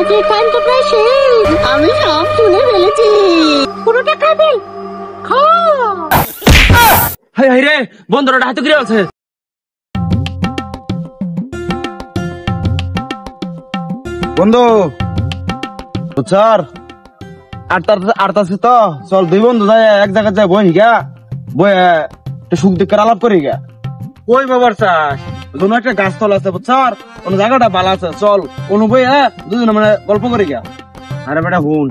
নামাজের টাইম তো প্রায় শেষ। আমি সব শুনে ফেলেছি। পুরোটা খাবে? খা। হাই হাই রে, বন্ধুরা হাতে গিয়ে আছে। বন্ধু স্যার আটতাছে তো চল দুই বন্ধু যাই এক জায়গায় যাই বই গা বই সুখ দুঃখের আলাপ করি গা। কই বাবার চাষ? কোনো একটা গাছতলা আছে স্যার, কোন জায়গাটা ভালো আছে, চল কোন বই দুজনে মানে গল্প করি গা। আরে বেটা হুন,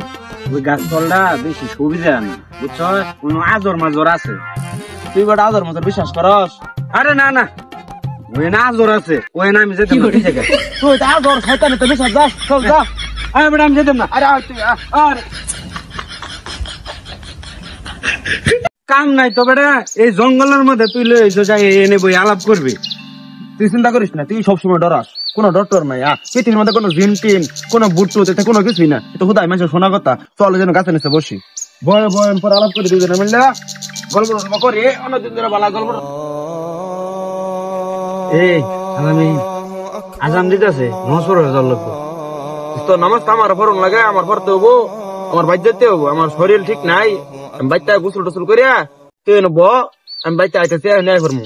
ওই গাছ তলটা বেশি সুবিধা না, বুঝছ? কোন আজর মাজর আছে। তুই বেটা আদর মতো বিশ্বাস করস? আরে না না, ওই না আজর আছে, ওই না আমি যেতে পারি জায়গায়। তুই তো আদর খাইতে নিতে বিশ্বাস যাস, চল যা। আরে বেটা আমি যেতাম না। আরে তুই আর কাম নাই তো বেটা, এই জঙ্গলের মধ্যে তুই লই যাই এনে বই আলাপ করবি। তুই চিন্তা করিস না, তুই সবসময় ডরাস, কোনো ডক্টর নাই। পৃথিবীর মধ্যে কোনো জিন টিন কোনো বুট্টু এটা কোনো কিছুই না, এটা হুদাই মানুষের শোনা কথা। চল যেন গাছে নিচে বসি, বয় বয় পর আলাপ করে দুজনে মিললে গল্প করি, অনেকদিন ধরে ভালো গল্প। এই আমি আজান দিতেছে, নসর হয়ে যাওয়ার লাগবো। তো নামাজ তো আমার ফরন লাগে, আমার পড়তে হবো, আমার বাইর যেতে হবো, আমার শরীর ঠিক নাই। আমি বাইতে গোসল টোসল করিয়া তুই ব, আমি বাইতে আইতেছি ন্যায় করবো।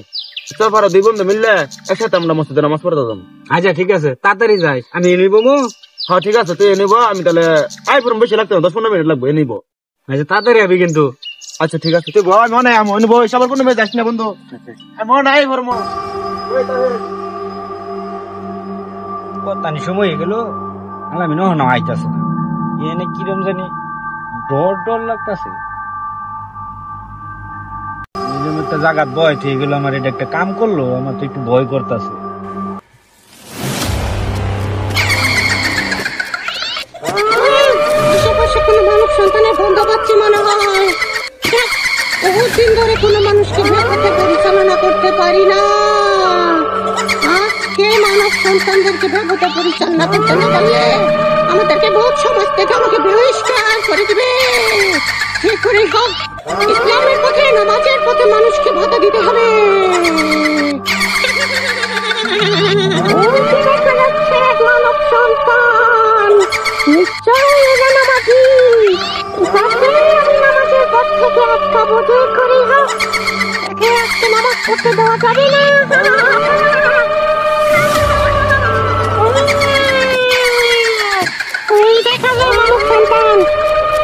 চল পারো দুই বন্ধু মিললে একসাথে আমরা মসজিদে নামাজ পড়তে যাবো। আচ্ছা ঠিক আছে, তাড়াতাড়ি যাই, আমি নিব মো। হ্যাঁ ঠিক আছে, তুই নিব, আমি তাহলে আই পড়ম, বেশি লাগতো না, 10-15 মিনিট লাগবে নিব। আচ্ছা তাড়াতাড়ি আবি কিন্তু। আচ্ছা ঠিক আছে, তুই বল মনে আমি নিব, সবার কোনো মেয়ে যাস না বন্ধু, মনে নাই করম। কতানি সময় হয়ে গেল, আমি নহন আইতাছে না, এনে কিরম জানি ডর ডর লাগতাছে। একটা জায়গা ভয় ঠিক গেল, আমার এটা একটা কাম করলো, আমার তো একটু ভয় করতেছে। আশেপাশে কোনো মানব সন্তানের গন্ধ পাচ্ছি মনে হয়। বহুত দিন ধরে কোনো মানুষকে ভেতরে পরিচালনা করতে পারি না। আজকে মানব সন্তানদেরকে ভেতরে পরিচালনা করতে না পারলে আমাদেরকে বহুত সমাজ থেকে আমাকে বহিষ্কার করে দিবে। ঠিক করে হোক, ইসলামের পথে নামাজের পথে মানুষকে ভাতা দিতে হবে। মানব সন্তান নিশ্চয়ই এরা নামাজি। আমি নামাজের পথ থেকে একটা বোঝে করি হোক, একে আজকে নামাজ পড়তে দেওয়া যাবে না। ওই দেখালো মানব সন্তান,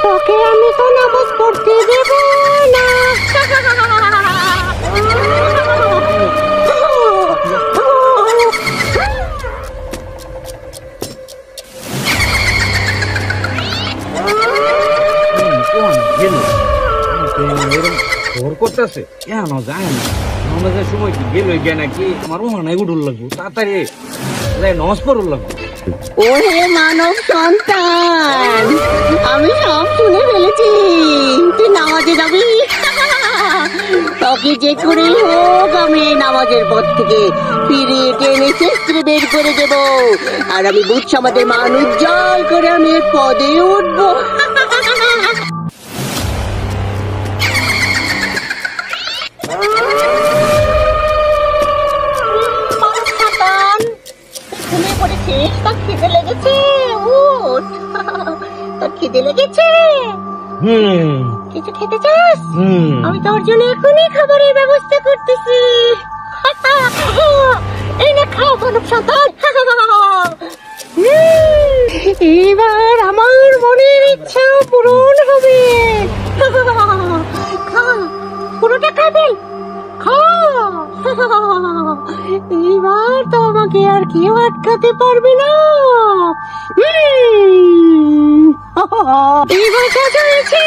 তোকে আমি তো নামাজ পড়তে দেব না। করতেছে কেন যায় না, আমাদের সময় কি গেল গে নাকি, আমার ওখানে উঠুল লাগবো, তাড়াতাড়ি নজ পড়ুল লাগবো। ওরে মানব সন্তান, আমি সব শুনে ফেলেছি, তুই নামাজে যাবি। তোকে যে করে হোক আমি নামাজের পথ থেকে ফিরিয়ে টেনে চেষ্টা বের করে দেব, আর আমি বুঝছি আমাদের মান উজ্জ্বল করে আমি পদে উঠবো। ঘুমিয়ে পড়েছিস? তোর খিদে লেগেছে? উঠ, তোর খিদে লেগেছে? কিছু খেতে চাস? আমি তোর জন্য এখনই খাবারের ব্যবস্থা করতেছি। এই না খাও মানব সন্তান। এবার আমার মনের ইচ্ছা পূরণ হবে। খা, পুরোটা খাবে? খা। এবার তো আমাকে আর কেউ আটকাতে পারবে না। এবার কাজ হয়েছে,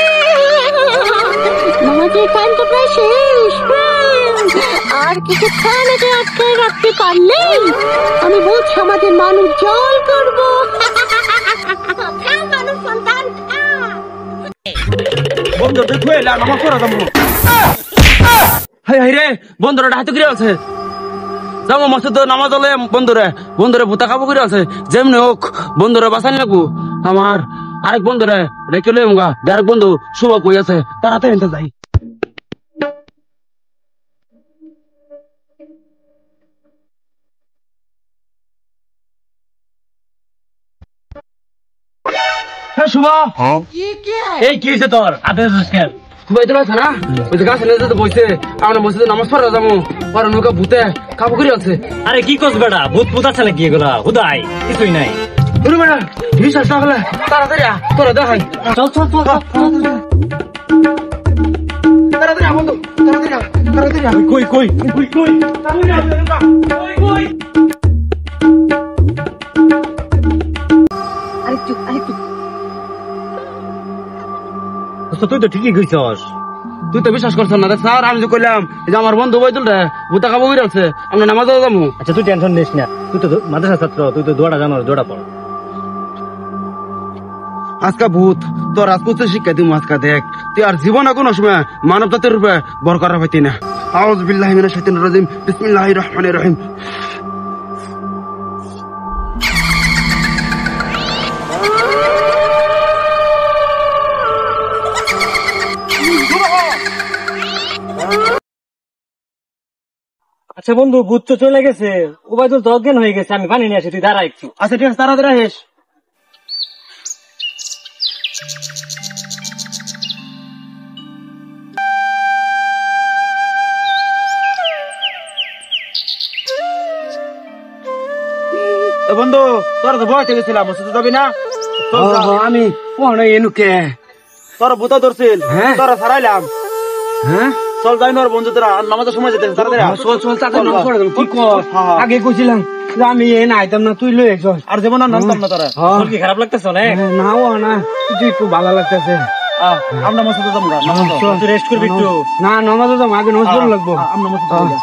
নামাজের টাইম তো প্রায় শেষ। আর কিছুক্ষণ একে আটকে রাখতে পারলেই আমি বুঝ আমাদের মান উজ্জ্বল করবো। মানুষ সন্তান বন্ধু তুই খুয়ে নামাজ পড়া যাবো। হাই হাই রে, বন্ধুরা হাতে গিয়ে আছে, যাবো মসজিদ নামাজ হলে বন্ধুরে ভূতা খাবো করে আছে। যেমনি হোক বন্ধুরে বাঁচানি লাগবো। আমার আরেক বন্ধুরে রেখে লই আরেক বন্ধু শুভ কই আছে, তাড়াতাড়ি যাই। শুভ এই কি হয়েছে তোর আদেশ কেন বাইতে আছে না ওই যে গাছ নিয়ে বইছে আমরা মসজিদে নামাজ পড়া যাবো পরে নৌকা ভূতে কাবু করে আছে আরে কি করছ বেটা ভূত ভূত আছে নাকি এগুলা হুদাই কিছুই নাই ধরু বেড়া বিশ্বাস না হলে তাড়াতাড়ি তোরা দেখাই চল চল চল তাড়াতাড়ি বন্ধু তাড়াতাড়ি কই কই কই কই তুই তো ঠিকই কইছস তুই তো বিশ্বাস করছ না রে স্যার আমি যে কইলাম যে আমার বন্ধু বইতুল রে ভূতে কাবু করে আছে আমরা নামাজে যাবো আচ্ছা তুই টেনশন নিস না তুই তো মাদ্রাসা ছাত্র তুই তো দৌড়া জানো দৌড়া পড় আজকা ভূত তোর রাজপুত শিক্ষা দিমু আজকা দেখ তুই আর জীবনে কোনো সময় মানব জাতির রূপে বর করা হইতি না আউযু বিল্লাহি মিনাশ শাইতানির রাজিম বিসমিল্লাহির রহমানির রহিম আচ্ছা বন্ধু ভূত তো চলে গেছে ওবায়দুল তো অজ্ঞান হয়ে গেছে আমি পানি নিয়ে আসি তুই দাঁড়া একটু আচ্ছা ঠিক আছে তাড়াতাড়ি আসিস বন্ধু তোরা তো ভয় গেছিলাম মসজিদে যাবি না আমি ওখানে এনুকে তোরা ভূতা ধরছিল হ্যাঁ। তোরা ছাড়াইলাম হ্যাঁ চল যাই না বন্ধু তোরা আর নামাজের সময় যেতে তাড়াতাড়ি আয়। চল চল তাড়াতাড়ি নামাজ পড়ে দেবো কি কর হ্যাঁ। আগে কইছিলাম যে আমি এ না আইতাম না তুই লয়ে চল আর যেমন আর নামতাম না তোরা তোর কি খারাপ লাগতেছে অনেক না ও না তুই একটু ভালো লাগতেছে আমরা মসজিদে যাবো না তুই রেস্ট করবি একটু না নামাজও যাবো আগে নামাজ পড়া লাগবো আমরা মসজিদে যাবো